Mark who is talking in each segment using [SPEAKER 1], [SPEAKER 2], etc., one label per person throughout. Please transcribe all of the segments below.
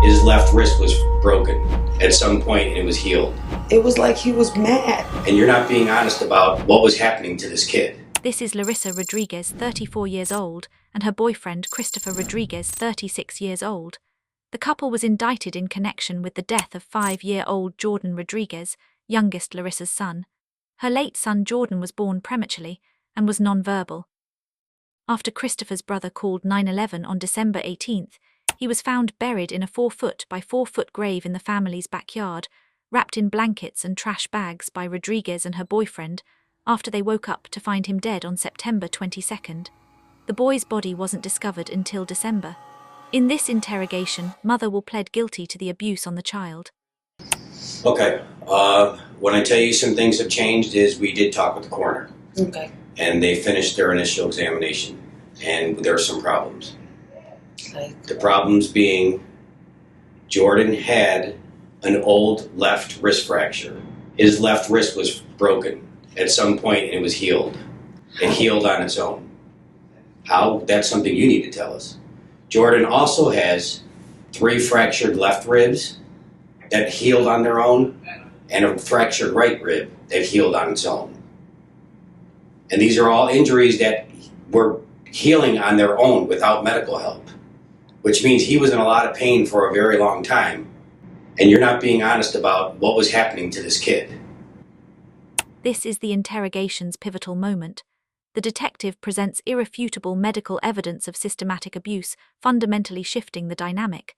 [SPEAKER 1] His left wrist was broken at some point and it was healed.
[SPEAKER 2] It was like he was mad.
[SPEAKER 1] And you're not being honest about what was happening to this kid.
[SPEAKER 3] This is Larissa Rodriguez, 34 years old, and her boyfriend, Christopher Rodriguez, 36 years old. The couple was indicted in connection with the death of 5-year-old Jordan Rodriguez, youngest Larissa's son. Her late son Jordan was born prematurely and was nonverbal. After Christopher's brother called 911 on December 18th, he was found buried in a 4-foot by 4-foot grave in the family's backyard, wrapped in blankets and trash bags by Rodriguez and her boyfriend, after they woke up to find him dead on September 22nd. The boy's body wasn't discovered until December. In this interrogation, mother will plead guilty to the abuse on the child.
[SPEAKER 1] Okay, when I tell you some things have changed is we did talk with the coroner.
[SPEAKER 2] Okay.
[SPEAKER 1] And they finished their initial examination, and there are some problems.
[SPEAKER 2] Like,
[SPEAKER 1] The problems being Jordan had an old left wrist fracture. His left wrist was broken at some point and it was healed. It healed on its own. How? That's something you need to tell us. Jordan also has 3 fractured left ribs that healed on their own and a fractured right rib that healed on its own. And these are all injuries that were healing on their own without medical help, which means he was in a lot of pain for a very long time, and you're not being honest about what was happening to this kid.
[SPEAKER 3] This is the interrogation's pivotal moment. The detective presents irrefutable medical evidence of systematic abuse, fundamentally shifting the dynamic.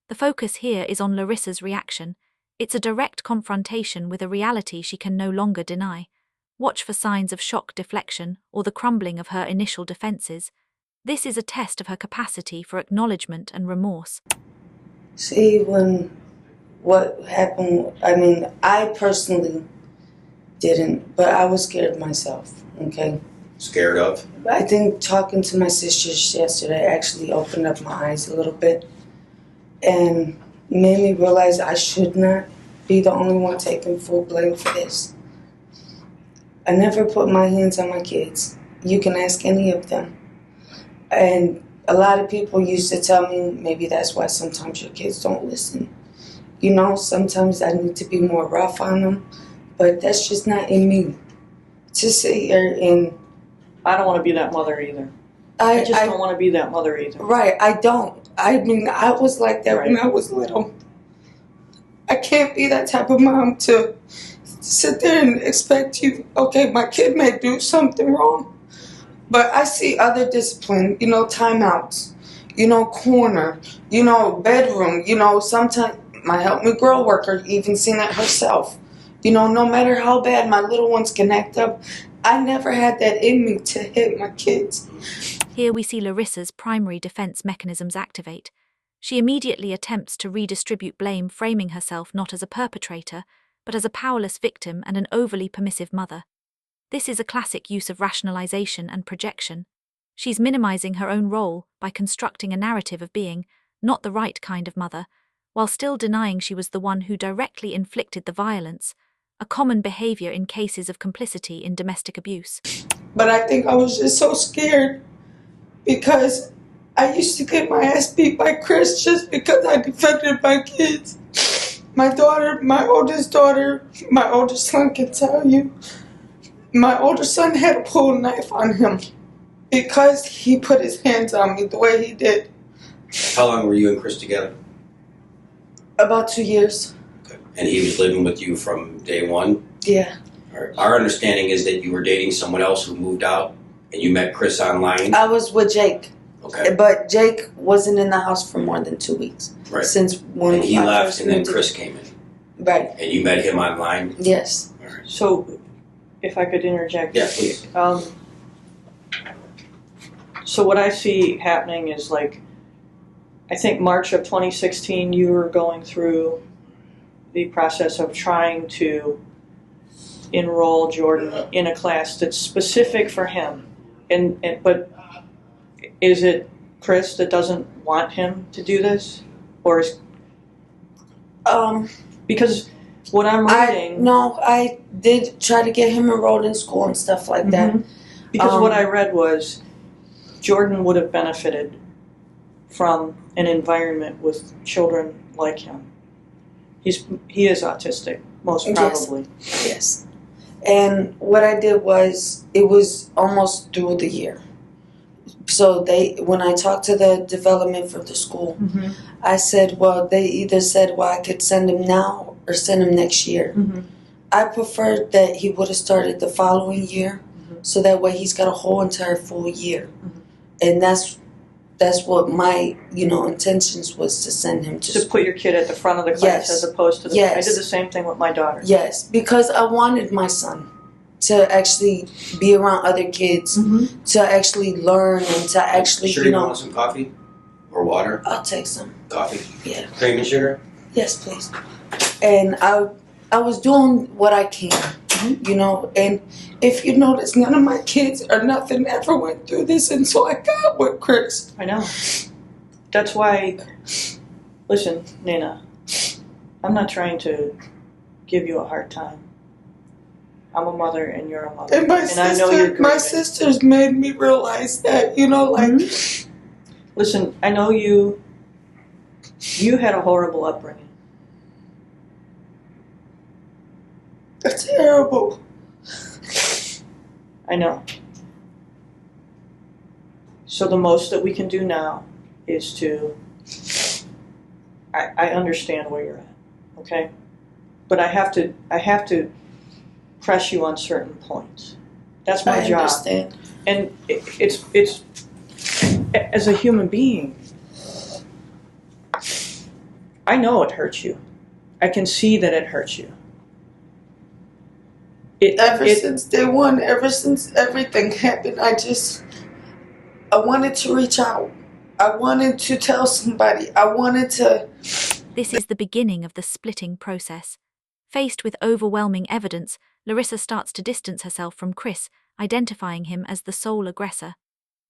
[SPEAKER 3] The focus here is on Larissa's reaction. It's a direct confrontation with a reality she can no longer deny. Watch for signs of shock deflection or the crumbling of her initial defenses. This is a test of her capacity for acknowledgement and remorse.
[SPEAKER 2] see, what happened, I mean, I personally didn't, but I was scared myself, okay?
[SPEAKER 1] Scared of?
[SPEAKER 2] I think talking to my sisters yesterday actually opened up my eyes a little bit and made me realize I should not be the only one taking full blame for this. I never put my hands on my kids. You can ask any of them. And a lot of people used to tell me maybe that's why sometimes your kids don't listen. You know, sometimes I need to be more rough on them, but that's just not in me. To sit here and...
[SPEAKER 4] I don't want to be that mother either. I just don't want to be that mother either.
[SPEAKER 2] Right, I don't. I mean, I was like that when I was little. I can't be that type of mom to sit there and expect you, okay, my kid may do something wrong, but I see other discipline, you know, timeouts, you know, corner, you know, bedroom, you know, sometimes my Help Me Grow worker even seen it herself. You know, no matter how bad my little ones can act up, I never had that in me to hit my kids.
[SPEAKER 3] Here we see Larissa's primary defense mechanisms activate. She immediately attempts to redistribute blame, framing herself not as a perpetrator, but as a powerless victim and an overly permissive mother. This is a classic use of rationalization and projection. She's minimizing her own role by constructing a narrative of being not the right kind of mother, while still denying she was the one who directly inflicted the violence, a common behavior in cases of complicity in domestic abuse.
[SPEAKER 2] But I think I was just so scared because I used to get my ass beat by Chris just because I defended my kids. My daughter, my oldest daughter, my oldest son can tell you, my older son had to pull a knife on him because he put his hands on me the way he did.
[SPEAKER 1] How long were you and Chris together?
[SPEAKER 2] About 2 years.
[SPEAKER 1] Okay. And he was living with you from day one?
[SPEAKER 2] Yeah.
[SPEAKER 1] All right. Our understanding is that you were dating someone else who moved out and you met Chris online?
[SPEAKER 2] I was with Jake.
[SPEAKER 1] Okay.
[SPEAKER 2] But Jake wasn't in the house for more than 2 weeks.
[SPEAKER 1] Right.
[SPEAKER 2] Since when
[SPEAKER 1] and he
[SPEAKER 2] I
[SPEAKER 1] left
[SPEAKER 2] first
[SPEAKER 1] and then
[SPEAKER 2] moved
[SPEAKER 1] Chris
[SPEAKER 2] in.
[SPEAKER 1] came in?
[SPEAKER 2] Right.
[SPEAKER 1] And you met him online?
[SPEAKER 2] Yes.
[SPEAKER 1] All right.
[SPEAKER 4] So, if I could interject.
[SPEAKER 1] Yeah, please.
[SPEAKER 4] So what I see happening is, like, I think March of 2016, you were going through the process of trying to enroll Jordan in a class that's specific for him. But is it Chris that doesn't want him to do this? Or is... Because what I'm reading...
[SPEAKER 2] I did try to get him enrolled in school and stuff like that.
[SPEAKER 4] Because what I read was Jordan would have benefited from an environment with children like him. He is autistic, most
[SPEAKER 2] Yes.
[SPEAKER 4] probably.
[SPEAKER 2] Yes. And what I did was, it was almost through the year. So when I talked to the development for the school,
[SPEAKER 4] Mm-hmm.
[SPEAKER 2] I said, well, they either said, well, I could send him now or send him next year.
[SPEAKER 4] Mm-hmm.
[SPEAKER 2] I preferred that he would have started the following year, so that way he's got a whole entire full year. And that's what my, intentions was, to send him to
[SPEAKER 4] To
[SPEAKER 2] school.
[SPEAKER 4] put your kid at the front of the class
[SPEAKER 2] Yes.
[SPEAKER 4] as opposed to
[SPEAKER 2] Yes.
[SPEAKER 4] I did the same thing with my daughter.
[SPEAKER 2] Yes, because I wanted my son to actually be around other kids,
[SPEAKER 4] Mm-hmm.
[SPEAKER 2] to actually learn, and to actually,
[SPEAKER 1] Sure, you want some coffee or water?
[SPEAKER 2] I'll take some.
[SPEAKER 1] Coffee.
[SPEAKER 2] Yeah.
[SPEAKER 1] Cream and sugar.
[SPEAKER 2] Yes, please. And I was doing what I can, and if you notice, none of my kids or nothing ever went through this until I got with Chris.
[SPEAKER 4] I know. That's why, listen, Nina, I'm not trying to give you a hard time. I'm a mother and you're a mother.
[SPEAKER 2] And my
[SPEAKER 4] I know you're grieving.
[SPEAKER 2] my sisters made me realize that,
[SPEAKER 4] Listen, I know you had a horrible upbringing.
[SPEAKER 2] That's terrible.
[SPEAKER 4] I know. So the most that we can do now is to, I understand where you're at, okay? But I have to press you on certain points. That's my job.
[SPEAKER 2] I understand.
[SPEAKER 4] And it's as a human being, I know it hurts you. I can see that it hurts you.
[SPEAKER 2] Since day one, ever since everything happened, I wanted to reach out. I wanted to tell somebody. I wanted to...
[SPEAKER 3] This is the beginning of the splitting process. Faced with overwhelming evidence, Larissa starts to distance herself from Chris, identifying him as the sole aggressor.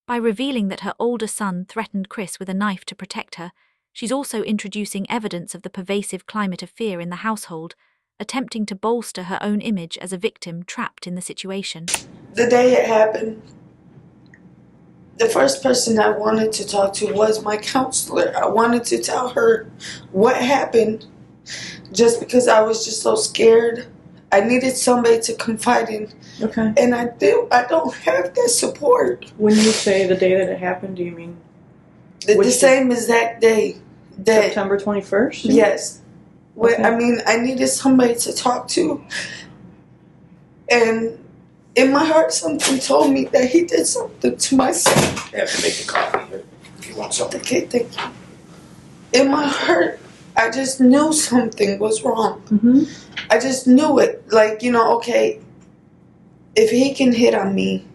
[SPEAKER 3] By revealing that her older son threatened Chris with a knife to protect her, she's also introducing evidence of the pervasive climate of fear in the household, attempting to bolster her own image as a victim trapped in the situation.
[SPEAKER 2] The day it happened, the first person I wanted to talk to was my counselor. I wanted to tell her what happened, just because I was just so scared. I needed somebody to confide in.
[SPEAKER 4] Okay.
[SPEAKER 2] And I don't have that support.
[SPEAKER 4] When you say the day that it happened, do you mean
[SPEAKER 2] The same exact day.
[SPEAKER 4] September 21st?
[SPEAKER 2] Yes.
[SPEAKER 4] Okay.
[SPEAKER 2] I needed somebody to talk to. And in my heart, something told me that he did something to my son.
[SPEAKER 1] I have to make the coffee if you want something.
[SPEAKER 2] Okay, thank you. In my heart, I just knew something was wrong.
[SPEAKER 4] Mm-hmm.
[SPEAKER 2] I just knew it. Okay, if he can hit on me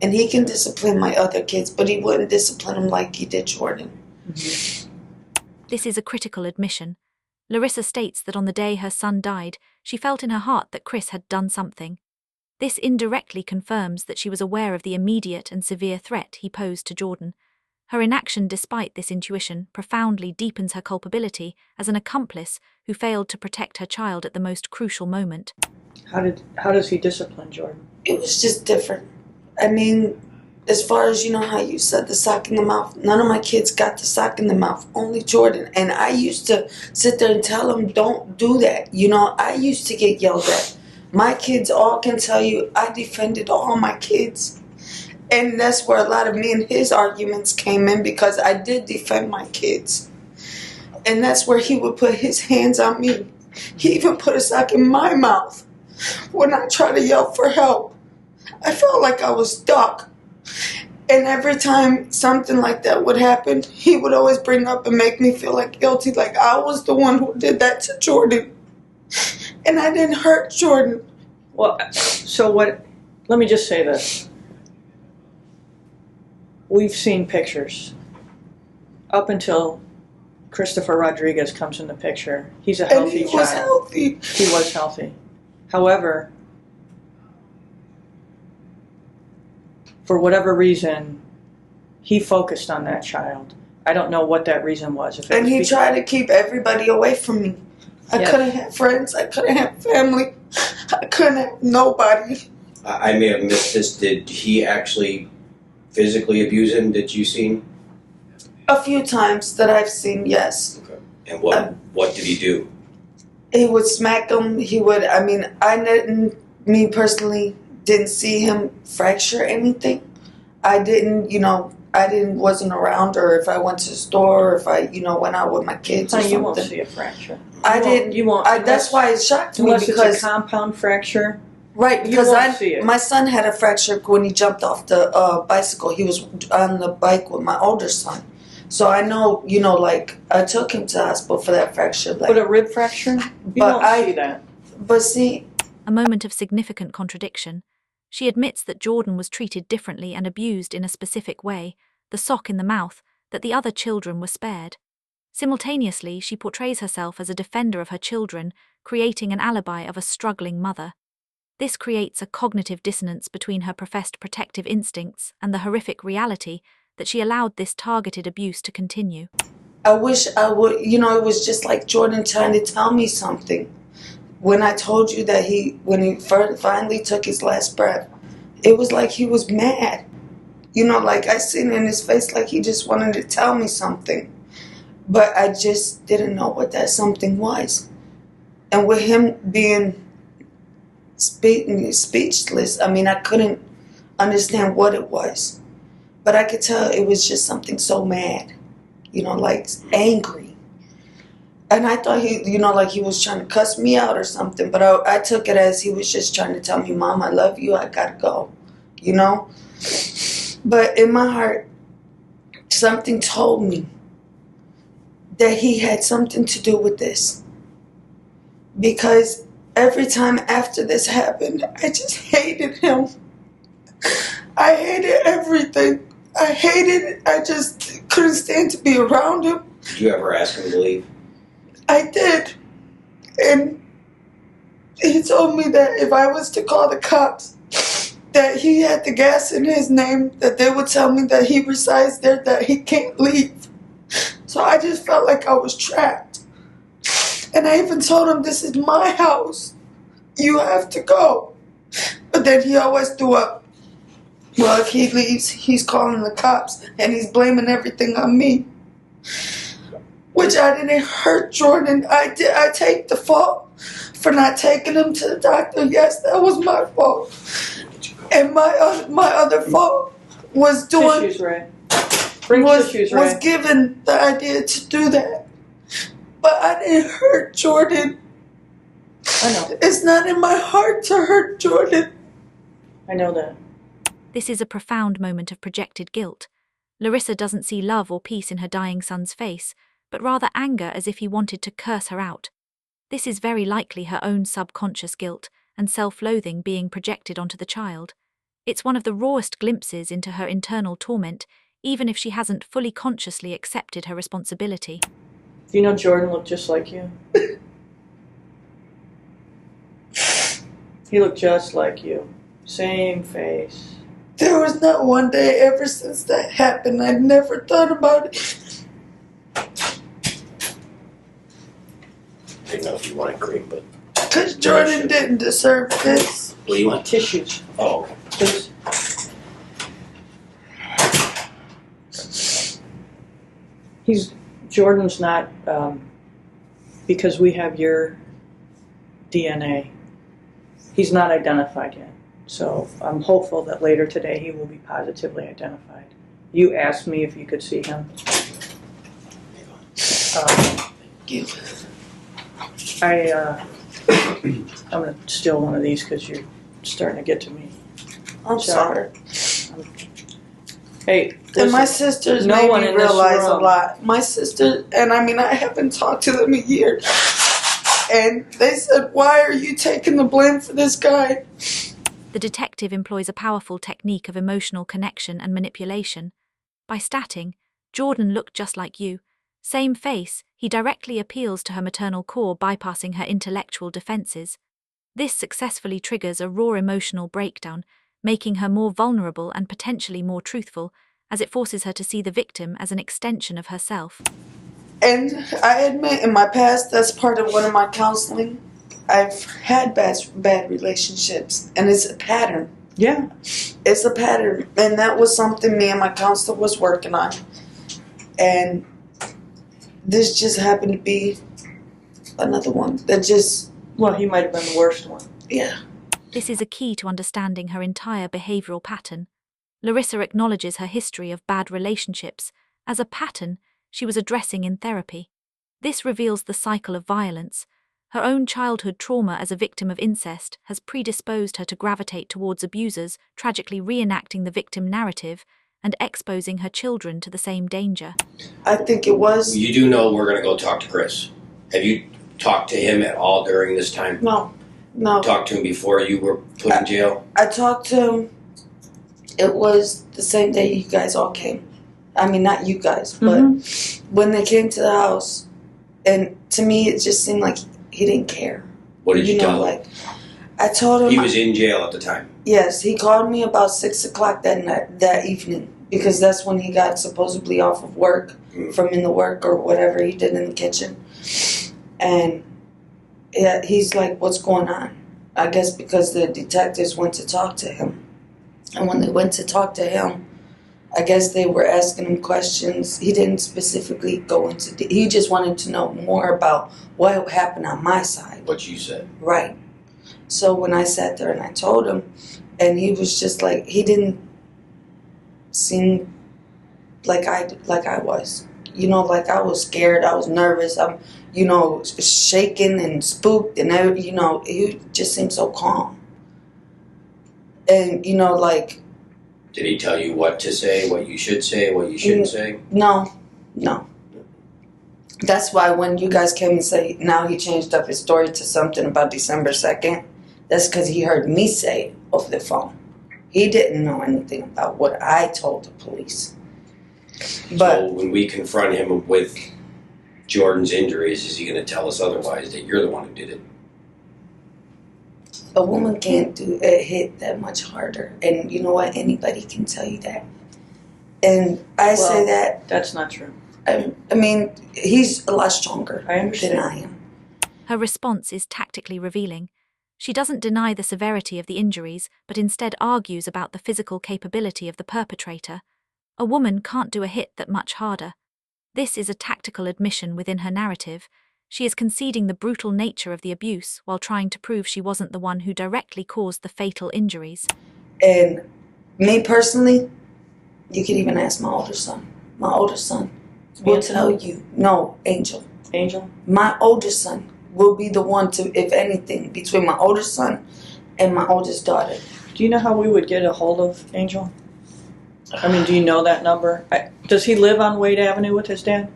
[SPEAKER 2] and he can discipline my other kids, but he wouldn't discipline them like he did Jordan.
[SPEAKER 4] Mm-hmm.
[SPEAKER 3] This is a critical admission. Larissa states that on the day her son died, she felt in her heart that Chris had done something. This indirectly confirms that she was aware of the immediate and severe threat he posed to Jordan. Her inaction despite this intuition profoundly deepens her culpability as an accomplice who failed to protect her child at the most crucial moment.
[SPEAKER 4] How does he discipline Jordan?
[SPEAKER 2] It was just different. As far as how you said the sock in the mouth, none of my kids got the sock in the mouth, only Jordan. And I used to sit there and tell him, don't do that. I used to get yelled at. My kids all can tell you I defended all my kids. And that's where a lot of me and his arguments came in, because I did defend my kids. And that's where he would put his hands on me. He even put a sock in my mouth when I tried to yell for help. I felt like I was stuck. And every time something like that would happen, he would always bring up and make me feel like guilty, like I was the one who did that to Jordan. And I didn't hurt Jordan.
[SPEAKER 4] Well, so what, let me just say this. We've seen pictures. Up until Christopher Rodriguez comes in the picture, he's a healthy child.
[SPEAKER 2] And he was healthy.
[SPEAKER 4] He was healthy. However, for whatever reason, he focused on that child. I don't know what that reason was.
[SPEAKER 2] And he tried to keep everybody away from me. I couldn't have friends. I couldn't have family. I couldn't have nobody.
[SPEAKER 1] I may have missed this. Did he actually physically abuse him? Did you see him?
[SPEAKER 2] A few times that I've seen, yes.
[SPEAKER 1] Okay. And what did he do?
[SPEAKER 2] He would smack him. He would, me personally, didn't see him fracture anything. Wasn't around, or if I went to the store, or if I, went out with my kids or something.
[SPEAKER 4] You won't see a fracture.
[SPEAKER 2] You won't. That's why it shocked me,
[SPEAKER 4] unless
[SPEAKER 2] because
[SPEAKER 4] it's a compound fracture.
[SPEAKER 2] Right, because
[SPEAKER 4] you won't see it.
[SPEAKER 2] My son had a fracture when he jumped off the bicycle. He was on the bike with my older son. So I know, I took him to the hospital for that fracture.
[SPEAKER 4] But a rib fracture? You won't see that.
[SPEAKER 2] But see...
[SPEAKER 3] A moment of significant contradiction. She admits that Jordan was treated differently and abused in a specific way, the sock in the mouth, that the other children were spared. Simultaneously, she portrays herself as a defender of her children, creating an alibi of a struggling mother. This creates a cognitive dissonance between her professed protective instincts and the horrific reality that she allowed this targeted abuse to continue.
[SPEAKER 2] I wish I would, it was just like Jordan trying to tell me something. When I told you that when he finally took his last breath, it was like he was mad. I seen in his face like he just wanted to tell me something. But I just didn't know what that something was. And with him being speechless, I couldn't understand what it was. But I could tell it was just something so mad, angry. And I thought he was trying to cuss me out or something, but I took it as he was just trying to tell me, Mom, I love you, I gotta go, But in my heart, something told me that he had something to do with this. Because every time after this happened, I just hated him. I hated everything. I just couldn't stand to be around him.
[SPEAKER 1] Did you ever ask him to leave?
[SPEAKER 2] I did. And he told me that if I was to call the cops, that he had the gas in his name, that they would tell me that he resides there, that he can't leave. So I just felt like I was trapped. And I even told him, this is my house. You have to go. But then he always threw up. Well, if he leaves, he's calling the cops, and he's blaming everything on me. Which I didn't hurt Jordan. I take the fault for not taking him to the doctor. Yes, that was my fault. And my other fault was doing...
[SPEAKER 4] Tissues, Ray. Bring tissues, Ray.
[SPEAKER 2] Was given the idea to do that. But I didn't hurt Jordan.
[SPEAKER 4] I know.
[SPEAKER 2] It's not in my heart to hurt Jordan.
[SPEAKER 4] I know that.
[SPEAKER 3] This is a profound moment of projected guilt. Larissa doesn't see love or peace in her dying son's face, but rather anger, as if he wanted to curse her out. This is very likely her own subconscious guilt and self-loathing being projected onto the child. It's one of the rawest glimpses into her internal torment, even if she hasn't fully consciously accepted her responsibility.
[SPEAKER 4] Do you know Jordan looked just like you? He looked just like you. Same face.
[SPEAKER 2] There was not one day ever since that happened I never thought about it.
[SPEAKER 1] I didn't know if you wanted cream, but...
[SPEAKER 2] Because Jordan didn't deserve this.
[SPEAKER 1] What do you want?
[SPEAKER 4] Tissues.
[SPEAKER 1] Oh, okay.
[SPEAKER 4] Please. Jordan's not, because we have your DNA, he's not identified yet. So I'm hopeful that later today he will be positively identified. You asked me if you could see him. I'm going to steal one of these because you're starting to get to me.
[SPEAKER 2] I'm sorry.
[SPEAKER 4] Hey,
[SPEAKER 2] and my sisters made me realize a lot. My sister, and I haven't talked to them in years. And they said, why are you taking the blame for this guy?
[SPEAKER 3] The detective employs a powerful technique of emotional connection and manipulation. By statting, Jordan looked just like you. Same face, he directly appeals to her maternal core, bypassing her intellectual defenses. This successfully triggers a raw emotional breakdown, making her more vulnerable and potentially more truthful, as it forces her to see the victim as an extension of herself.
[SPEAKER 2] And I admit, in my past, that's part of one of my counseling. I've had bad relationships, and it's a pattern.
[SPEAKER 4] Yeah.
[SPEAKER 2] It's a pattern, and that was something me and my counselor was working on. And this just happened to be another one that just,
[SPEAKER 4] Well, he might have been the worst one.
[SPEAKER 2] yeah.
[SPEAKER 3] This is a key to understanding her entire behavioral pattern. Larissa acknowledges her history of bad relationships as a pattern she was addressing in therapy. This reveals the cycle of violence. Her own childhood trauma as a victim of incest has predisposed her to gravitate towards abusers, tragically reenacting the victim narrative and exposing her children to the same danger.
[SPEAKER 2] I think it was.
[SPEAKER 1] You do know we're going to go talk to Chris. Have you talked to him at all during this time?
[SPEAKER 2] No.
[SPEAKER 1] Talked to him before you were put in jail?
[SPEAKER 2] I talked to him. It was the same day you guys all came. I mean, not you guys, but when they came to the house, and to me, it just seemed like he didn't care.
[SPEAKER 1] What did you tell him?
[SPEAKER 2] Like, I told him
[SPEAKER 1] He was in jail at the time.
[SPEAKER 2] Yes, he called me about 6 o'clock that evening because that's when he got supposedly off of work from in the work or whatever he did in the kitchen, and yeah, he's like, "What's going on?" I guess because the detectives went to talk to him, and when they went to talk to him, I guess they were asking him questions. He didn't specifically go into. He just wanted to know more about what happened on my side.
[SPEAKER 1] What you said.
[SPEAKER 2] Right. So when I sat there and I told him, and he was just like, he didn't seem like I was. You know, like I was scared. I was nervous. I'm, you know, shaking and spooked, and you know, he just seemed so calm. And you know, like.
[SPEAKER 1] Did he tell you what to say, what you should say, what you shouldn't say?
[SPEAKER 2] No. That's why when you guys came and say now he changed up his story to something about December 2nd, that's because he heard me say it over the phone. He didn't know anything about what I told the police. But
[SPEAKER 1] so when we confront him with Jordan's injuries, is he going to tell us otherwise, that you're the one who did it?
[SPEAKER 2] a woman can't do it hit that much harder. And you know what? Anybody can tell you that. And I say that.
[SPEAKER 4] That's not true.
[SPEAKER 2] I mean, he's a lot stronger
[SPEAKER 4] I understand.
[SPEAKER 2] than I am.
[SPEAKER 3] Her response is tactically revealing. She doesn't deny the severity of the injuries, but instead argues about the physical capability of the perpetrator. A woman can't do a hit that much harder. This is a tactical admission within her narrative. She is conceding the brutal nature of the abuse while trying to prove she wasn't the one who directly caused the fatal injuries.
[SPEAKER 2] And me personally, you can even ask my older son. My older son will tell you. No, Angel.
[SPEAKER 4] Angel?
[SPEAKER 2] My older son will be the one to, if anything, between my older son and my oldest daughter.
[SPEAKER 4] Do you know how we would get a hold of Angel? I mean, do you know that number? Does he live on Wade Avenue with his dad?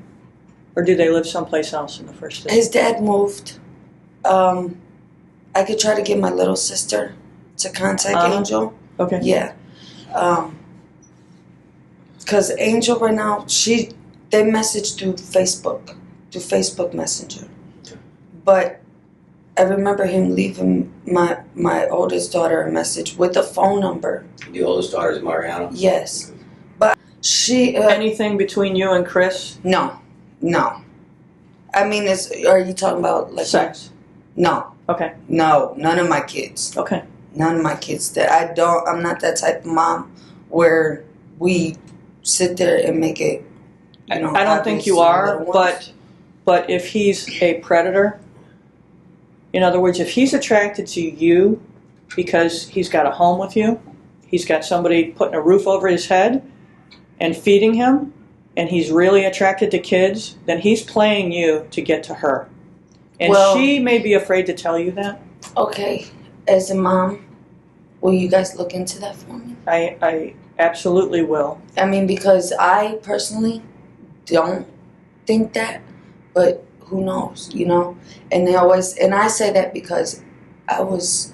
[SPEAKER 4] Or do they live someplace else in the first state?
[SPEAKER 2] His dad moved. I could try to get my little sister to contact Angel.
[SPEAKER 4] Okay.
[SPEAKER 2] Yeah. Because Angel right now, they message through Facebook Messenger. But I remember him leaving my oldest daughter a message with a phone number.
[SPEAKER 1] The oldest daughter is Mariana?
[SPEAKER 2] Yes. But she...
[SPEAKER 4] Anything between you and Chris?
[SPEAKER 2] No. I mean, are you talking about... like
[SPEAKER 4] sex?
[SPEAKER 2] No.
[SPEAKER 4] Okay.
[SPEAKER 2] No, none of my kids.
[SPEAKER 4] Okay.
[SPEAKER 2] None of my kids. I'm not that type of mom where we sit there and make it,
[SPEAKER 4] I don't think you are, but if he's a predator, in other words, if he's attracted to you because he's got a home with you, he's got somebody putting a roof over his head and feeding him, and he's really attracted to kids, then he's playing you to get to her. And she may be afraid to tell you that.
[SPEAKER 2] Okay. As a mom, will you guys look into that for me?
[SPEAKER 4] I absolutely will.
[SPEAKER 2] I mean, because I personally don't think that, but who knows, you know? And I say that because I was,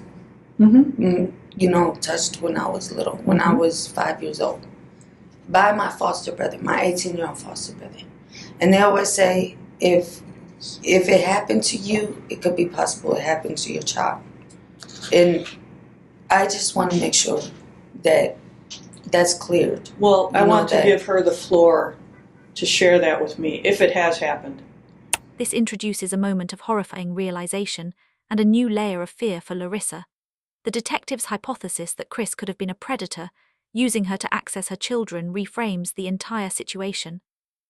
[SPEAKER 2] touched when I was little, when I was 5 years old, by my foster brother, my 18-year-old foster brother. And they always say, if it happened to you, it could be possible it happened to your child. And I just want to make sure that that's cleared.
[SPEAKER 4] Well, I want to give her the floor to share that with me, if it has happened.
[SPEAKER 3] This introduces a moment of horrifying realization and a new layer of fear for Larissa. The detective's hypothesis that Chris could have been a predator, using her to access her children, reframes the entire situation.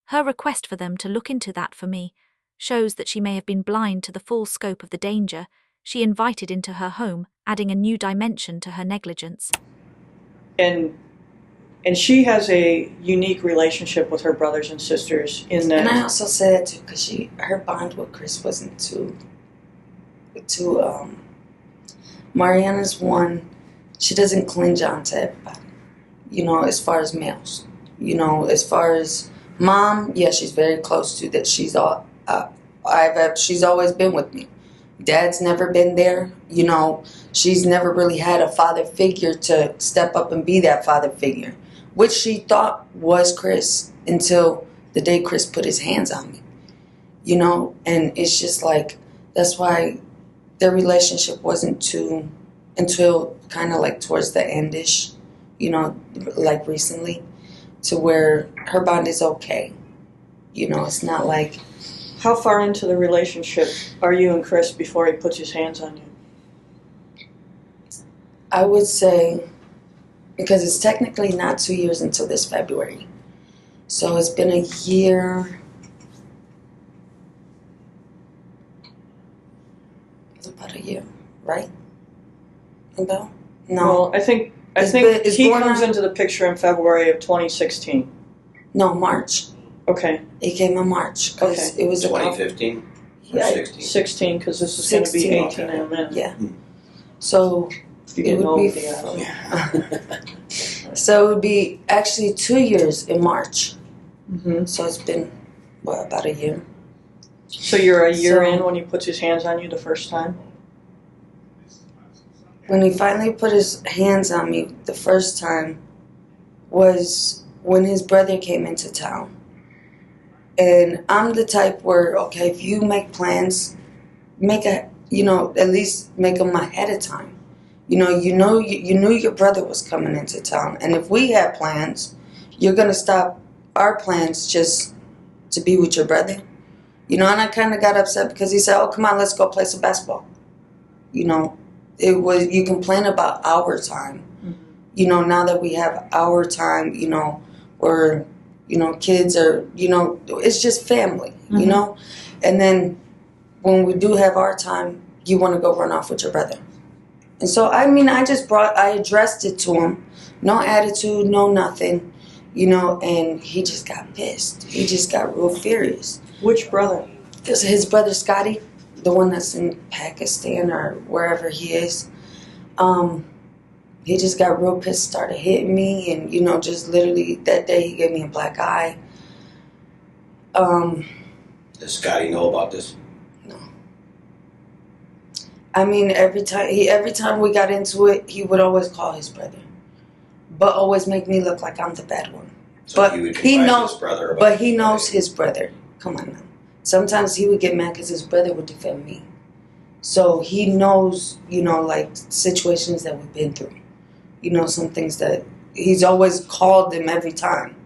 [SPEAKER 3] Her request for them to look into that for me shows that she may have been blind to the full scope of the danger she invited into her home, adding a new dimension to her negligence.
[SPEAKER 4] And she has a unique relationship with her brothers and sisters in that.
[SPEAKER 2] And I also said that too, because her bond with Chris wasn't too. Mariana's one. She doesn't cling on to everybody. You know, as far as males. You know, as far as mom, yeah, she's very close to that. She's always been with me. Dad's never been there. You know, she's never really had a father figure to step up and be that father figure, which she thought was Chris until the day Chris put his hands on me. You know, and it's just like, that's why their relationship wasn't too, until kind of like towards the endish, you know, like recently, to where her bond is okay. You know, it's not like.
[SPEAKER 4] How far into the relationship are you and Chris before he puts his hands on you?
[SPEAKER 2] I would say, because it's technically not 2 years until this February. So it's been a year. It's about a year, right? About? No.
[SPEAKER 4] Well, I think he comes into the picture in February of 2016.
[SPEAKER 2] No, March.
[SPEAKER 4] Okay.
[SPEAKER 2] He came in March. Because it was
[SPEAKER 1] 2015 or
[SPEAKER 2] Yeah,
[SPEAKER 1] 16?
[SPEAKER 4] 16, because this is going to be
[SPEAKER 2] 16,
[SPEAKER 4] 18 in a minute.
[SPEAKER 2] Yeah. So
[SPEAKER 4] You
[SPEAKER 2] it
[SPEAKER 4] get
[SPEAKER 2] would
[SPEAKER 4] old
[SPEAKER 2] be.
[SPEAKER 4] with the eyes.
[SPEAKER 2] So it would be actually 2 years in March.
[SPEAKER 4] Mm-hmm.
[SPEAKER 2] So it's been, what, about a year?
[SPEAKER 4] So you're a year
[SPEAKER 2] So-
[SPEAKER 4] in when he puts his hands on you the first time?
[SPEAKER 2] When he finally put his hands on me the first time was when his brother came into town. And I'm the type where, okay, if you make plans, at least make them ahead of time. You knew your brother was coming into town. And if we had plans, you're going to stop our plans just to be with your brother. You know, and I kind of got upset because he said, oh, come on, let's go play some basketball. You know, you complain about our time.
[SPEAKER 4] Mm-hmm.
[SPEAKER 2] You know, now that we have our time, you know, or, you know, kids are, you know, it's just family,
[SPEAKER 4] Mm-hmm.
[SPEAKER 2] you know? And then when we do have our time, you want to go run off with your brother. And so, I mean, I addressed it to him. No attitude, no nothing, you know, and he just got pissed. He just got real furious.
[SPEAKER 4] Which brother?
[SPEAKER 2] Because his brother Scotty, the one that's in Pakistan or wherever he is, he just got real pissed, started hitting me, and, you know, just literally that day he gave me a black eye.
[SPEAKER 1] Does Scotty know about this?
[SPEAKER 2] No. I mean, every time we got into it, he would always call his brother, but always make me look like I'm the bad one.
[SPEAKER 1] So
[SPEAKER 2] But
[SPEAKER 1] he would
[SPEAKER 2] he
[SPEAKER 1] confide
[SPEAKER 2] knows-
[SPEAKER 1] his brother about
[SPEAKER 2] But he knows his brother. Come on now. Sometimes he would get mad because his brother would defend me. So he knows, you know, like situations that we've been through. You know, some things that he's always called them every time.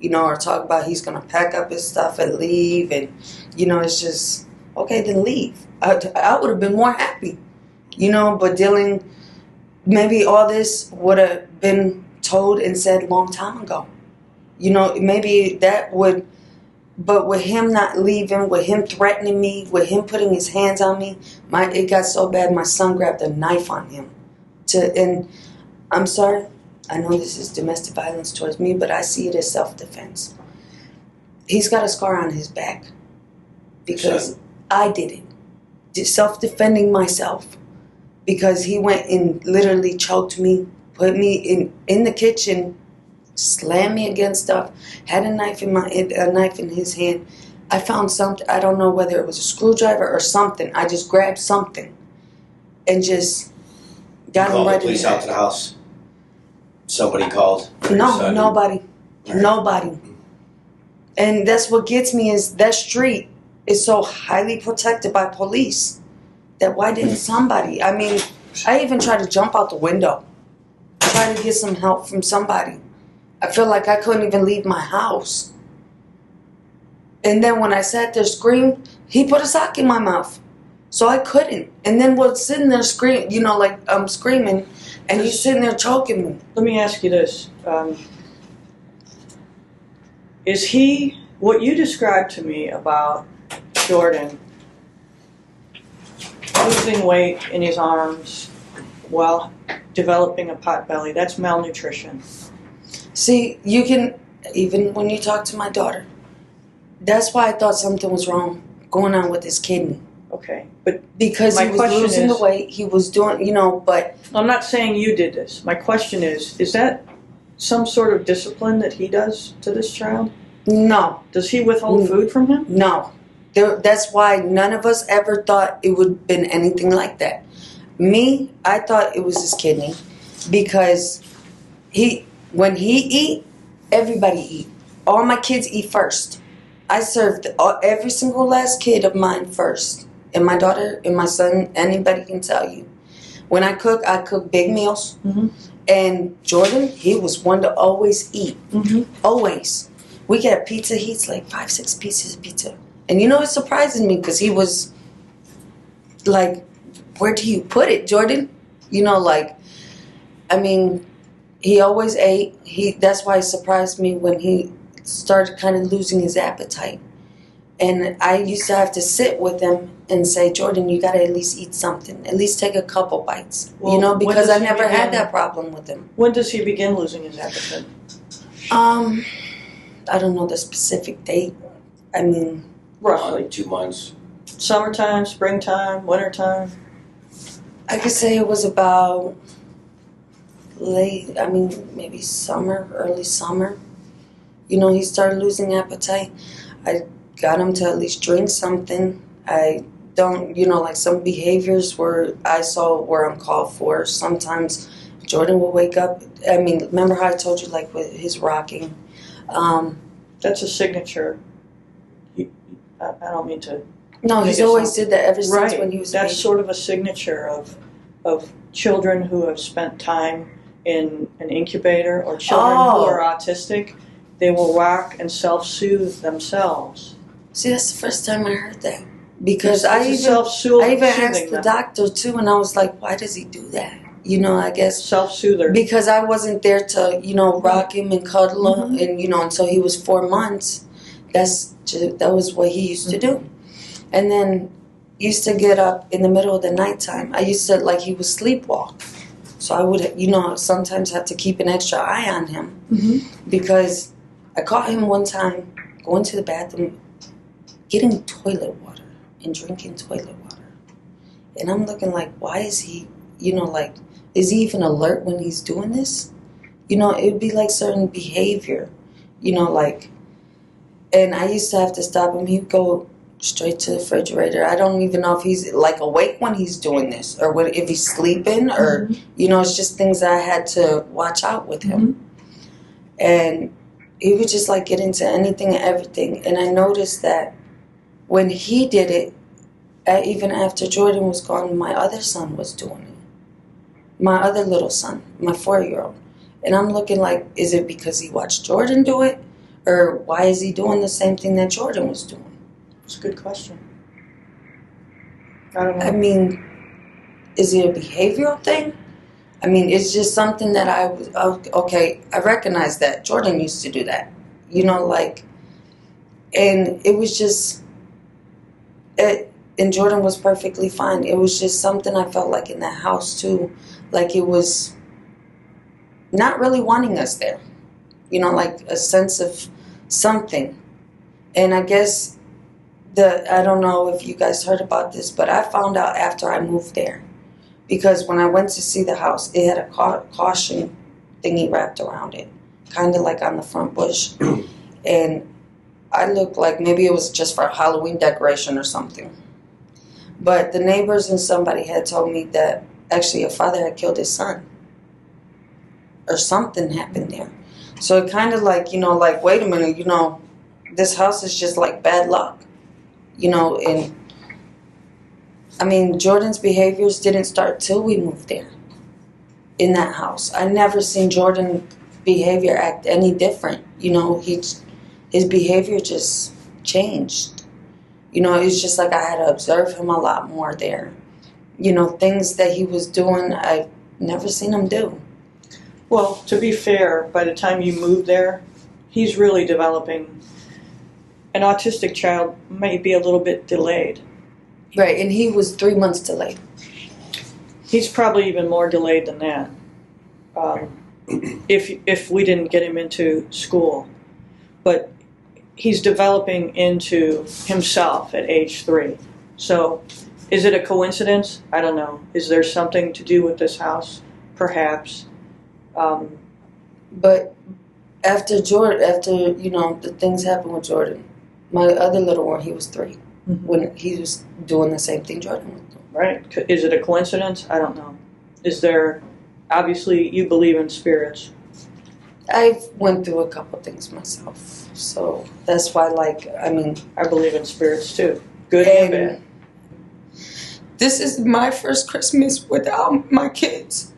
[SPEAKER 2] You know, or talk about he's going to pack up his stuff and leave. And, you know, it's just, okay, then leave. I would have been more happy. You know, but maybe all this would have been told and said a long time ago. You know, maybe that would, but with him not leaving, with him threatening me, with him putting his hands on me, it got so bad my son grabbed a knife on him. And I'm sorry, I know this is domestic violence towards me, but I see it as self-defense. He's got a scar on his back because I did it. Self-defending myself because he went and literally choked me, put me in the kitchen, slammed me against stuff, had a knife in his hand. I found something, I don't know whether it was a screwdriver or something. I just grabbed something and just got him
[SPEAKER 1] Called the
[SPEAKER 2] right in
[SPEAKER 1] police
[SPEAKER 2] the
[SPEAKER 1] out to the house. Somebody called. for your
[SPEAKER 2] No,
[SPEAKER 1] son.
[SPEAKER 2] nobody.
[SPEAKER 1] All right.
[SPEAKER 2] Nobody. And that's what gets me is that street is so highly protected by police that why didn't somebody? I mean, I even tried to jump out the window, try to get some help from somebody. I feel like I couldn't even leave my house. And then when I sat there screamed, he put a sock in my mouth. So I couldn't. And then was sitting there screaming, you know, like I'm screaming, and he's sitting there choking me.
[SPEAKER 4] Let me ask you this. Is he What you described to me about Jordan losing weight in his arms while developing a pot belly, that's malnutrition.
[SPEAKER 2] See, you can, even when you talk to my daughter, that's why I thought something was wrong going on with his kidney.
[SPEAKER 4] Okay, but
[SPEAKER 2] Because
[SPEAKER 4] my
[SPEAKER 2] he was
[SPEAKER 4] question
[SPEAKER 2] losing
[SPEAKER 4] is,
[SPEAKER 2] the weight, he was doing, you know, but
[SPEAKER 4] I'm not saying you did this. My question is that some sort of discipline that he does to this child?
[SPEAKER 2] no,
[SPEAKER 4] Does he withhold food from him?
[SPEAKER 2] no. That's why none of us ever thought it would have been anything like that. Me, I thought it was his kidney because when he eat, everybody eat. All my kids eat first. I served every single last kid of mine first. And my daughter and my son, anybody can tell you. When I cook big meals.
[SPEAKER 4] Mm-hmm.
[SPEAKER 2] And Jordan, he was one to always eat.
[SPEAKER 4] Mm-hmm.
[SPEAKER 2] Always. We get pizza, he eats like 5-6 pieces of pizza. And you know, it surprises me because he was like, where do you put it, Jordan? You know, like, I mean, he always ate. That's why it surprised me when he started kind of losing his appetite. And I used to have to sit with him and say, Jordan, you got to at least eat something. At least take a couple bites.
[SPEAKER 4] Well,
[SPEAKER 2] you know, because I never had
[SPEAKER 4] begin-
[SPEAKER 2] that problem with him.
[SPEAKER 4] When does he begin losing his appetite?
[SPEAKER 2] I don't know the specific date. I mean,
[SPEAKER 4] Roughly.
[SPEAKER 1] 2 months.
[SPEAKER 4] Summertime, springtime, wintertime?
[SPEAKER 2] I could say it was about maybe summer, early summer. You know, he started losing appetite. I got him to at least drink something. I don't, you know, like some behaviors where I saw were uncalled for. Sometimes Jordan will wake up. I mean, remember how I told you, like, with his rocking?
[SPEAKER 4] That's a signature. I don't mean to...
[SPEAKER 2] No, he's always did that ever since when he was a
[SPEAKER 4] That's
[SPEAKER 2] baby.
[SPEAKER 4] sort of a signature of children who have spent time in an incubator or children who are autistic. They will rock and self-soothe themselves.
[SPEAKER 2] See, that's the first time I heard that. Because
[SPEAKER 4] I even
[SPEAKER 2] asked the doctor too, and I was like, why does he do that? You know, I guess
[SPEAKER 4] self-soother.
[SPEAKER 2] because I wasn't there to, you know, rock him and cuddle him,
[SPEAKER 4] Mm-hmm.
[SPEAKER 2] and, you know, until he was 4 months. That was what he used to do. And then used to get up in the middle of the nighttime. I used to, like, he would sleepwalk. So I would, you know, sometimes have to keep an extra eye on him.
[SPEAKER 4] Mm-hmm.
[SPEAKER 2] Because I caught him one time going to the bathroom, getting toilet water and drinking toilet water. And I'm looking like, why is he, you know, like, is he even alert when he's doing this? You know, it would be like certain behavior, you know, like, and I used to have to stop him. He'd go straight to the refrigerator. I don't even know if he's, like, awake when he's doing this or if he's sleeping or, you know, it's just things that I had to watch out with him. And he would just, like, get into anything and everything. And I noticed that when he did it, even after Jordan was gone, my other son was doing it. My other little son, my 4-year-old. And I'm looking like, is it because he watched Jordan do it? Or why is he doing the same thing that Jordan was doing?
[SPEAKER 4] It's a good question. I don't know.
[SPEAKER 2] I mean, is it a behavioral thing? I mean, it's just something that I recognize that Jordan used to do that. You know, like, and it was just, and Jordan was perfectly fine. It was just something I felt like in that house too. Like it was not really wanting us there. You know, like a sense of something. And I guess I don't know if you guys heard about this, but I found out after I moved there. Because when I went to see the house, it had a caution thingy wrapped around it. Kind of like on the front bush. And I looked like maybe it was just for a Halloween decoration or something. But the neighbors and somebody had told me that actually a father had killed his son. Or something happened there. So it kind of like, you know, like, wait a minute, you know, this house is just like bad luck. You know, and I mean, Jordan's behaviors didn't start till we moved there. In that house. I never seen Jordan behavior act any different. You know, his behavior just changed. You know, it's just like I had to observe him a lot more there. You know, things that he was doing, I've never seen him do.
[SPEAKER 4] Well, to be fair, by the time you moved there, he's really developing an autistic child may be a little bit delayed.
[SPEAKER 2] Right, and he was 3 months delayed.
[SPEAKER 4] He's probably even more delayed than that. If we didn't get him into school, but he's developing into himself at age 3. So, is it a coincidence? I don't know. Is there something to do with this house? Perhaps.
[SPEAKER 2] But after the things happened with Jordan, my other little one, he was 3 when he was doing the same thing Jordan was doing.
[SPEAKER 4] Right. Is it a coincidence? I don't know. Is there, obviously you believe in spirits.
[SPEAKER 2] I've went through a couple things myself, so that's why,
[SPEAKER 4] I believe in spirits too. Good and bad.
[SPEAKER 2] This is my first Christmas without my kids.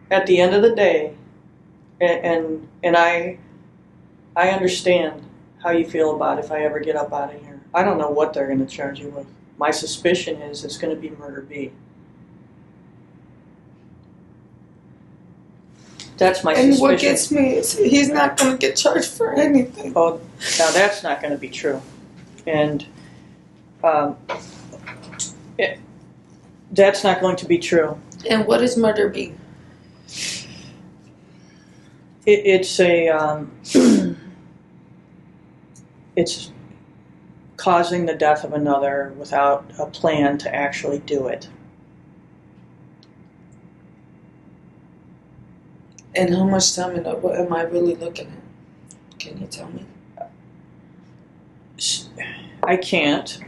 [SPEAKER 4] At the end of the day, and I understand how you feel about if I ever get up out of here. I don't know what they're going to charge you with. My suspicion is it's going to be murder B. That's my suspicion.
[SPEAKER 2] And what gets me is he's not going to get charged for anything.
[SPEAKER 4] Oh, now that's not going to be true. And that's not going to be true.
[SPEAKER 2] And what is murder B?
[SPEAKER 4] It's it's causing the death of another without a plan to actually do it.
[SPEAKER 2] And how much time am I really looking at? Can you tell me?
[SPEAKER 4] I can't.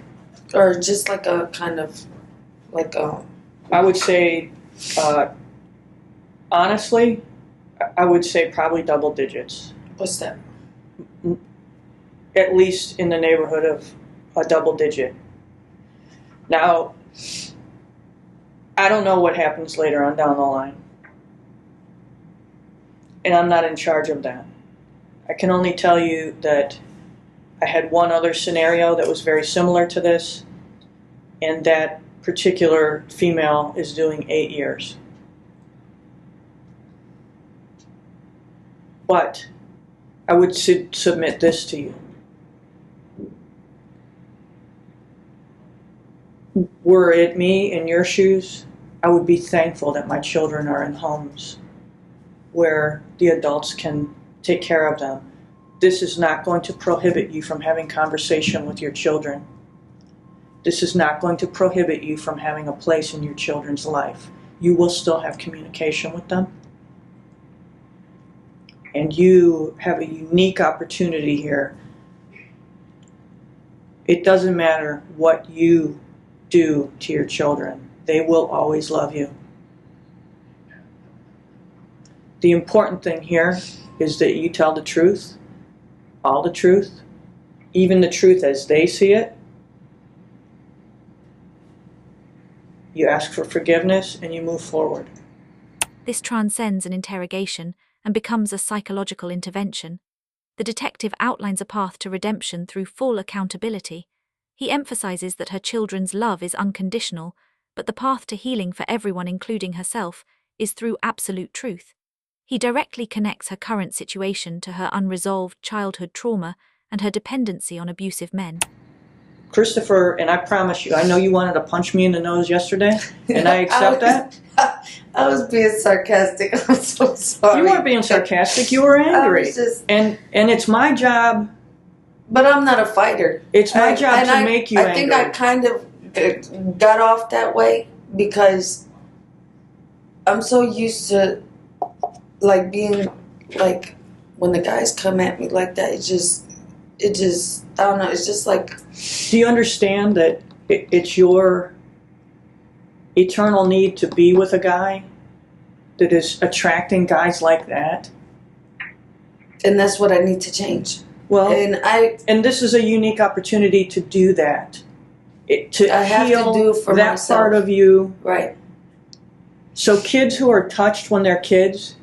[SPEAKER 2] Or just like a kind of,
[SPEAKER 4] I would say, honestly, I would say probably double digits.
[SPEAKER 2] What's that?
[SPEAKER 4] At least in the neighborhood of a double digit. Now, I don't know what happens later on down the line. And I'm not in charge of that. I can only tell you that I had one other scenario that was very similar to this, and that particular female is doing 8 years. But I would submit this to you. Were it me in your shoes, I would be thankful that my children are in homes where the adults can take care of them. This is not going to prohibit you from having conversation with your children. This is not going to prohibit you from having a place in your children's life. You will still have communication with them. And you have a unique opportunity here. It doesn't matter what you do to your children. They will always love you. The important thing here is that you tell the truth, all the truth, even the truth as they see it. You ask for forgiveness and you move forward.
[SPEAKER 3] This transcends an interrogation and becomes a psychological intervention. The detective outlines a path to redemption through full accountability. He emphasizes that her children's love is unconditional, but the path to healing for everyone, including herself, is through absolute truth. He directly connects her current situation to her unresolved childhood trauma and her dependency on abusive men.
[SPEAKER 4] Christopher, and I promise you, I know you wanted to punch me in the nose yesterday, and I accept that.
[SPEAKER 2] I was being sarcastic. I'm so sorry.
[SPEAKER 4] You weren't being sarcastic. You were angry. And it's my job.
[SPEAKER 2] But I'm not a fighter.
[SPEAKER 4] It's my job to make you angry.
[SPEAKER 2] I think I kind of got off that way because I'm so used to being when the guys come at me like that, it just I don't know, it's just like.
[SPEAKER 4] Do you understand that it's your eternal need to be with a guy that is attracting guys like that?
[SPEAKER 2] And that's what I need to change.
[SPEAKER 4] Well, and this is a unique opportunity to do that. I have heal to do for that myself. Part of you.
[SPEAKER 2] Right.
[SPEAKER 4] So kids who are touched when they're kids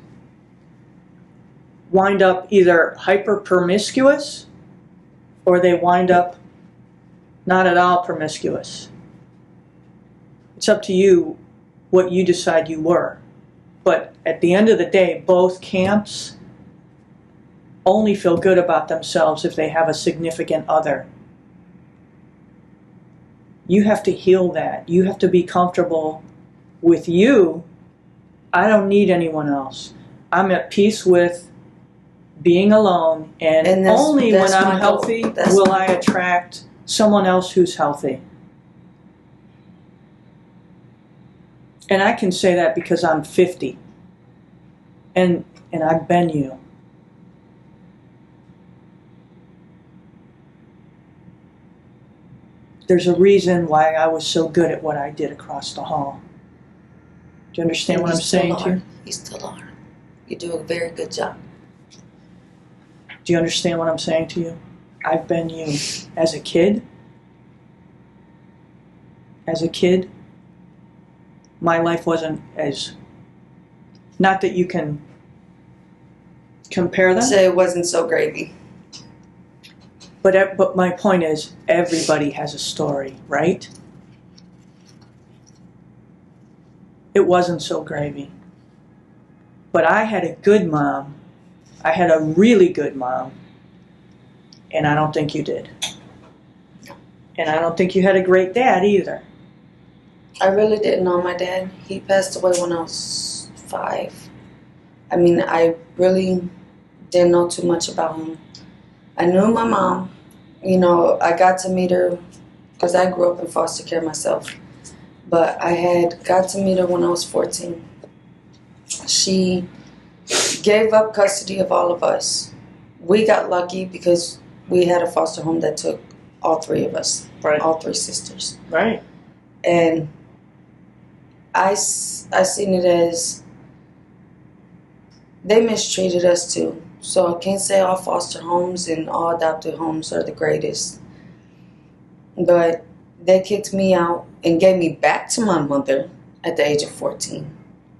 [SPEAKER 4] wind up either hyper promiscuous or they wind up not at all promiscuous. It's up to you what you decide you were. But at the end of the day, both camps only feel good about themselves if they have a significant other. You have to heal that. You have to be comfortable with you. I don't need anyone else. I'm at peace with being alone, and only when I'm healthy will I attract someone else who's healthy. And I can say that because I'm 50. And I've been you. There's a reason why I was so good at what I did across the hall. Do you understand what I'm saying to you?
[SPEAKER 2] You still are. You do a very good job.
[SPEAKER 4] Do you understand what I'm saying to you? I've been you. As a kid, my life wasn't as... Not that you can compare them.
[SPEAKER 2] Say it wasn't so gravy.
[SPEAKER 4] But my point is, everybody has a story, right? It wasn't so gravy. But I had a good mom. I had a really good mom. And I don't think you did. And I don't think you had a great dad either.
[SPEAKER 2] I really didn't know my dad. He passed away when I was 5. I mean, I really didn't know too much about him. I knew my mom. You know, I got to meet her because I grew up in foster care myself. But I had got to meet her when I was 14. She gave up custody of all of us. We got lucky because we had a foster home that took all 3 of us,
[SPEAKER 4] right.
[SPEAKER 2] All 3 sisters.
[SPEAKER 4] Right.
[SPEAKER 2] And I seen it as they mistreated us too. So I can't say all foster homes and all adopted homes are the greatest. But they kicked me out and gave me back to my mother at the age of 14,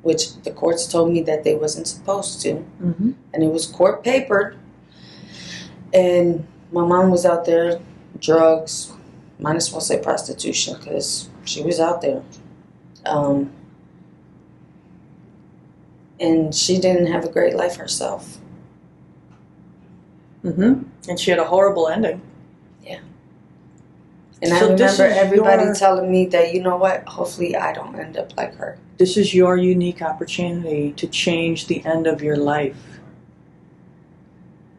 [SPEAKER 2] which the courts told me that they wasn't supposed to.
[SPEAKER 4] Mm-hmm.
[SPEAKER 2] And it was court papered. And my mom was out there, drugs, might as well say prostitution, because she was out there. And she didn't have a great life herself.
[SPEAKER 4] Mm-hmm. And she had a horrible ending.
[SPEAKER 2] Yeah. And
[SPEAKER 4] So
[SPEAKER 2] I remember everybody
[SPEAKER 4] your...
[SPEAKER 2] telling me that, you know what, hopefully I don't end up like her.
[SPEAKER 4] This is your unique opportunity to change the end of your life.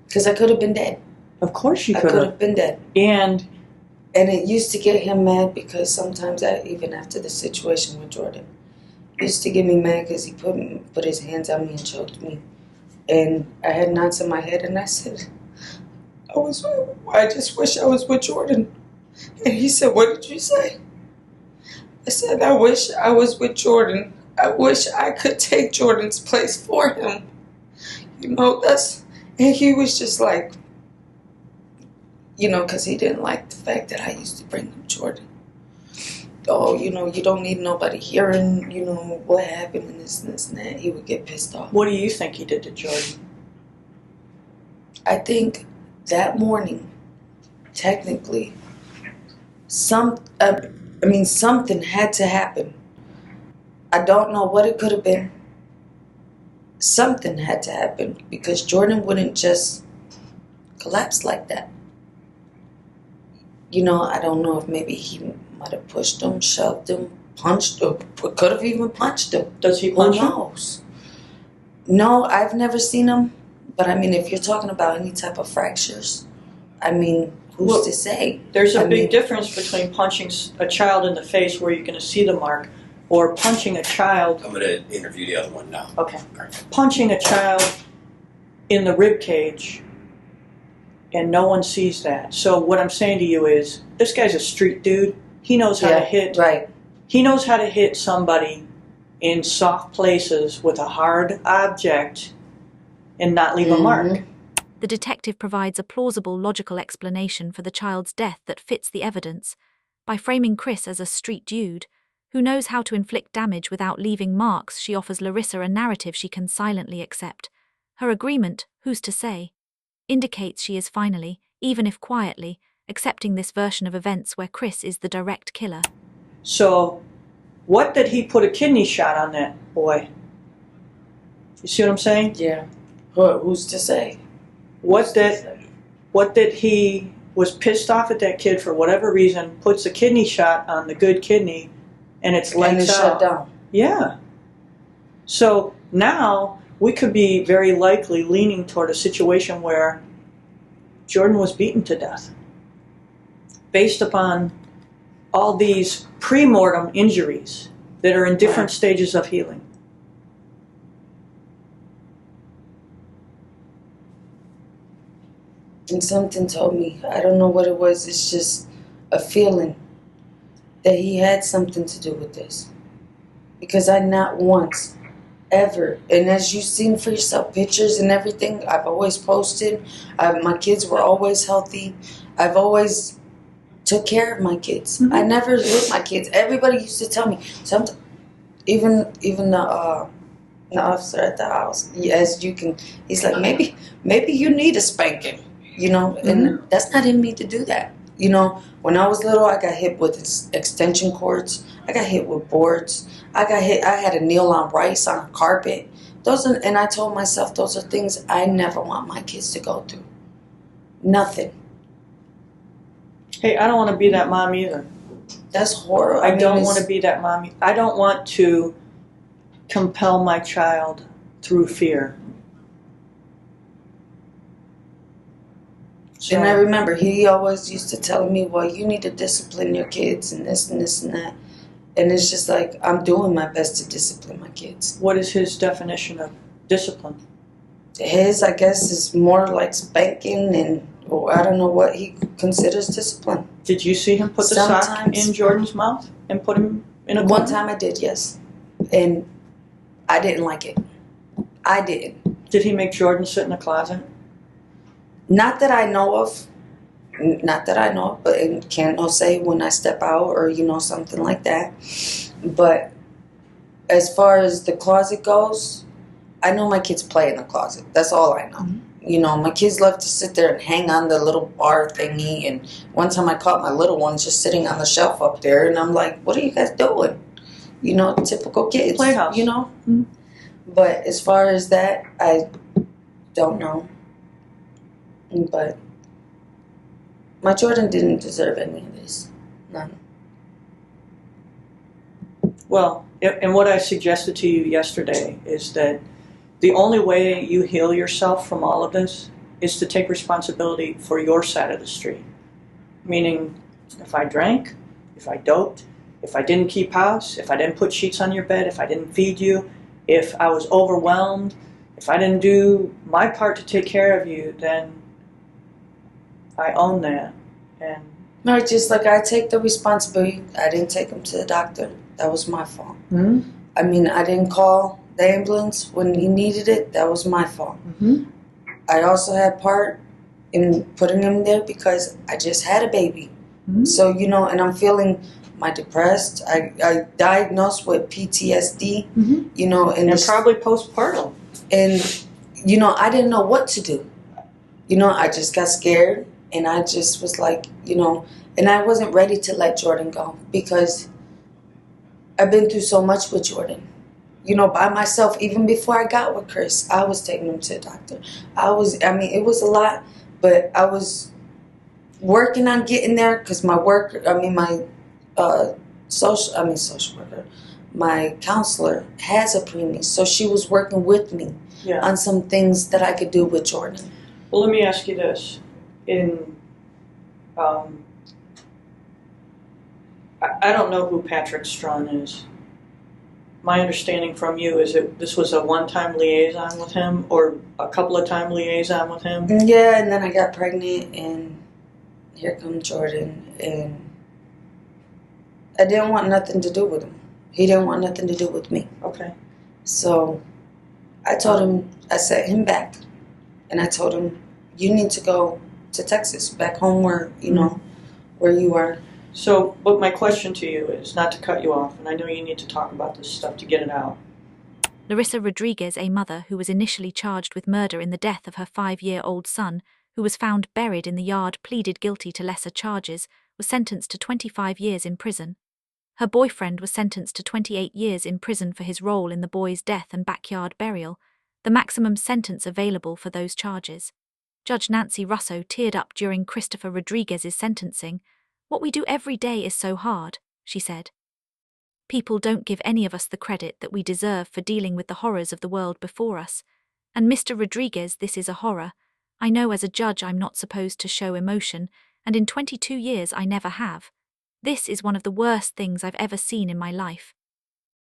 [SPEAKER 2] Because I could have been dead.
[SPEAKER 4] Of course you could have.
[SPEAKER 2] I could have been dead.
[SPEAKER 4] And
[SPEAKER 2] it used to get him mad because sometimes, even after the situation with Jordan, it used to get me mad because he put his hands on me and choked me. And I had knots in my head and I said, I just wish I was with Jordan. And he said, what did you say? I said, I wish I was with Jordan. I wish I could take Jordan's place for him. You know, and he was just like, you know, because he didn't like the fact that I used to bring him Jordan. Oh, you know, you don't need nobody hearing, you know, what happened and this and that. He would get pissed off.
[SPEAKER 4] What do you think he did to Jordan?
[SPEAKER 2] I think that morning, technically, something had to happen. I don't know what it could have been. Something had to happen because Jordan wouldn't just collapse like that. You know, I don't know if maybe he might have pushed him, shoved him, punched him, could have even punched him.
[SPEAKER 4] Does he punch him?
[SPEAKER 2] Who knows? No, I've never seen him. But I mean, if you're talking about any type of fractures, I mean, who's to say?
[SPEAKER 4] There's a big difference between punching a child in the face where you're going to see the mark, or punching a child.
[SPEAKER 1] I'm going to interview the other one now.
[SPEAKER 4] Okay. Punching a child in the rib cage, and no one sees that. So what I'm saying to you is, this guy's a street dude. He knows how to hit.
[SPEAKER 2] Right.
[SPEAKER 4] He knows how to hit somebody in soft places with a hard object and not leave a mark.
[SPEAKER 3] The detective provides a plausible, logical explanation for the child's death that fits the evidence by framing Chris as a street dude who knows how to inflict damage without leaving marks. She offers Larissa a narrative she can silently accept. Her agreement, who's to say, indicates she is finally, even if quietly, accepting this version of events where Chris is the direct killer.
[SPEAKER 4] So, what did he put a kidney shot on that boy? You see what I'm saying?
[SPEAKER 2] Yeah. Who's to say?
[SPEAKER 4] what that he was pissed off at that kid for whatever reason, puts a kidney shot on the good kidney, and it's lights out.
[SPEAKER 2] shut down.
[SPEAKER 4] Yeah. So now we could be very likely leaning toward a situation where Jordan was beaten to death based upon all these pre-mortem injuries that are in different stages of healing.
[SPEAKER 2] And something told me, I don't know what it was, it's just a feeling that he had something to do with this. Because I not once, ever, and as you've seen for yourself, pictures and everything, I've always posted, my kids were always healthy, I've always took care of my kids. I never hit my kids. Everybody used to tell me, even the officer at the house, as you can, he's like, maybe you need a spanking. You know, and that's not in me to do that. You know, when I was little, I got hit with extension cords. I got hit with boards. I had to kneel on rice on a carpet. And I told myself those are things I never want my kids to go through. Nothing.
[SPEAKER 4] Hey, I don't want to be that mom either.
[SPEAKER 2] That's horrible.
[SPEAKER 4] I don't want to be that mom. I don't want to compel my child through fear.
[SPEAKER 2] And I remember he always used to tell me, well, you need to discipline your kids and this and this and that. And it's just like, I'm doing my best to discipline my kids.
[SPEAKER 4] What is his definition of discipline?
[SPEAKER 2] His, I guess, is more like spanking and I don't know what he considers discipline.
[SPEAKER 4] Did you see him put the sock in Jordan's mouth and put him in a corner?
[SPEAKER 2] One time I did, yes. And I didn't like it. I didn't.
[SPEAKER 4] Did he make Jordan sit in the closet?
[SPEAKER 2] Not that I know of. Not that I know of, but it can't no say when I step out or, you know, something like that. But as far as the closet goes, I know my kids play in the closet. That's all I know. You know, my kids love to sit there and hang on the little bar thingy. And one time I caught my little one just sitting on the shelf up there. And I'm like, what are you guys doing? You know, typical kids.
[SPEAKER 4] Playhouse.
[SPEAKER 2] You know? But as far as that, I don't know. But my Jordan didn't deserve any of this. None.
[SPEAKER 4] Well, and what I suggested to you yesterday is that the only way you heal yourself from all of this is to take responsibility for your side of the street. Meaning, if I drank, if I doped, if I didn't keep house, if I didn't put sheets on your bed, if I didn't feed you, if I was overwhelmed, if I didn't do my part to take care of you, then I own that. And
[SPEAKER 2] No, just like I take the responsibility. I didn't take him to the doctor. That was my fault. I mean, I didn't call the ambulance when he needed it. That was my fault. I also had part in putting him there because I just had a baby. So, you know, and I'm feeling depressed. I diagnosed with PTSD, you know. And
[SPEAKER 4] probably postpartum.
[SPEAKER 2] And, you know, I didn't know what to do. You know, I just got scared. And I just was like, you know, and I wasn't ready to let Jordan go because I've been through so much with Jordan. You know, by myself, even before I got with Chris, I was taking him to the doctor. It was a lot, but I was working on getting there because my social worker, my counselor has a preemie. So she was working with me on some things that I could do with Jordan.
[SPEAKER 4] Well, let me ask you this. I don't know who Patrick Strawn is. My understanding from you is that this was a one-time liaison with him or a couple of time liaison with him?
[SPEAKER 2] Yeah, and then I got pregnant and here comes Jordan and I didn't want nothing to do with him. He didn't want nothing to do with me.
[SPEAKER 4] Okay.
[SPEAKER 2] So I told him, I sent him back and I told him, you need to go to Texas, back home where, you know, where you are.
[SPEAKER 4] So, but my question to you is, not to cut you off, and I know you need to talk about this stuff to get it out.
[SPEAKER 3] Larissa Rodriguez, a mother who was initially charged with murder in the death of her 5-year-old son, who was found buried in the yard, pleaded guilty to lesser charges, was sentenced to 25 years in prison. Her boyfriend was sentenced to 28 years in prison for his role in the boy's death and backyard burial, the maximum sentence available for those charges. Judge Nancy Russo teared up during Christopher Rodriguez's sentencing. "What we do every day is so hard," she said. "People don't give any of us the credit that we deserve for dealing with the horrors of the world before us. And Mr. Rodriguez, this is a horror. I know as a judge I'm not supposed to show emotion, and in 22 years I never have. This is one of the worst things I've ever seen in my life.